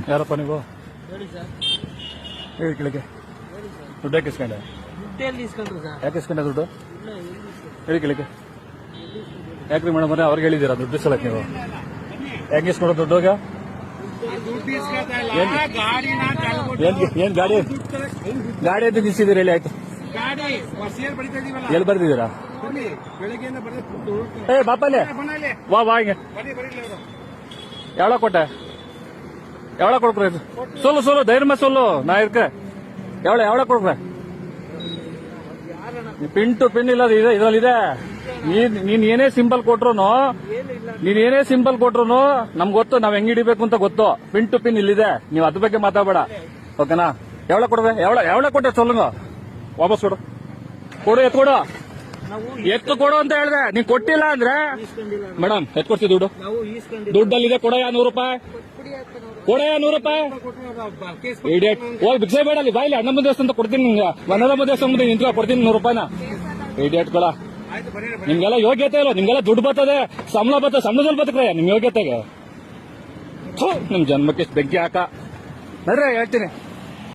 ಯಾರಪ್ಪ ನೀವು? ಹೇಳಿ ಸರ್. ಹೇಳಿ ಕೆಳಗೆ. ಹೇಳಿ ಸರ್. ದುಡ್ಡು ಯಾಕೆ ಇಸ್ಕೊಂಡೆ? ದುಡ್ಡು ಎಲ್ಲಿ ಇಸ್ಕೊಂಡ್ರು ಸರ್? ಯಾಕೆ ಇಸ್ಕೊಂಡೆ ದುಡ್ಡು? ಇಲ್ಲ ಎಲ್ಲಿ ಸರ್? ಹೇಳಿ ಕೆಳಗೆ. ಯಾಕ್ರಿ ಮೇಡಮ್ ಅವ್ರೆ ಅವ್ರಿಗೆ ಹೇಳಿದ್ದೀರಾ ದುಡ್ಡು ಇಸ್ಕೊಳಕ್ ನೀವು? ಯಾಕೆ ಇಸ್ಕೊಡೋ ದುಡ್ಡು? ಈಗ ಏನ್ ಗಾಡಿ ಗಾಡಿ ಅಂತ ನಿಲ್ಸಿದ್ದೀರಿ? ಹೇಳಿ ಆಯ್ತು. ಎಲ್ಲಿ ಬರ್ದಿದ್ದೀರಾ? ಏ ಬಾಪಲ್ಲೇ ವಾ ವಾ ಹಿಂಗೆ ಎವಳ ಕೊಟ್ಟೆ? ಎವಳ ಕೊಡ್ಕ್ರೆ? ಸೊಲ್ಲು ಧೈರ್ಯ ಸೊಲ್ಲು ನಾ ಇರ್ಕ. ಎವಳ ಕೊಡ್ಕ್ರೆ? ಪಿನ್ ಟು ಪಿನ್ ಇಲ್ಲ ಇದ್ರಲ್ಲಿದೆ. ನೀನ್ ಏನೇ ಸಿಂಬಲ್ ಕೊಟ್ರು ನಮ್ಗೆ ಗೊತ್ತು, ನಾವ್ ಹೆಂಗ್ ಹಿಡಿಬೇಕು ಅಂತ ಗೊತ್ತು. ಪಿನ್ ಟು ಪಿನ್ ಇಲ್ಲಿದೆ, ನೀವ್ ಅದ್ರ ಬಗ್ಗೆ ಮಾತಾಡಬೇಡ, ಓಕೆನಾ? ಎವಳ ಕೊಡ್ವೆ? ಎವಳ ಕೊಟ್ಟೆ ಸೊಲ್ಲುಂಗ. ವಾಪಸ್ ಕೊಡು ಎತ್ತು ಕೊಡು ಅಂತ ಹೇಳ್ದೆ. ನೀನ್ ಕೊಟ್ಟಿಲ್ಲ ಅಂದ್ರೆ ಮೇಡಮ್ ಎತ್ಕೊಡ್ತೀವಿ ದುಡ್ಡು. ದುಡ್ಡಲ್ಲಿದೆ, ಕೊಡಯ್ಯ 100 ರೂಪಾಯಿ. ಕೊಡಯ್ಯ 100 ರೂಪಾಯಿ. ಇಡಿಯಟ್, ಹೋಗಿ ಭಿಕ್ಷೆ ಬೇಡ ಅಲ್ಲಿ ಬಾಯಿಲಿ. ಅಣ್ಣಮ್ಮ ದೇವಸ್ಥಾನ ಅಂತ ಕೊಡ್ತೀನಿ ನಿಂಗೆ. ವನರಮ್ಮ ದೇವಸ್ಥಾನ ಮುಂದೆ ನಿಂತ್ಕೊ ಕೊಡ್ತೀನಿ 100 ರೂಪಾಯಿನ. ಇಡಿಯಟ್ ಕೊಡ. ನಿಮ್ಗೆಲ್ಲ ಯೋಗ್ಯತೆ ಇಲ್ಲ. ನಿಮ್ಗೆಲ್ಲ ದುಡ್ಡು ಬರ್ತದೆ, ಸಂಬಳದಲ್ಲಿ ಬದುಕ್ರೆ ನಿಮ್ ಯೋಗ್ಯತೆಗೆ. ನಿಮ್ ಜನ್ಮಕ್ಕೆ ಬೆಂಕಿ ಹಾಕ. ನಡ್ರೆ ಹೇಳ್ತೀನಿ.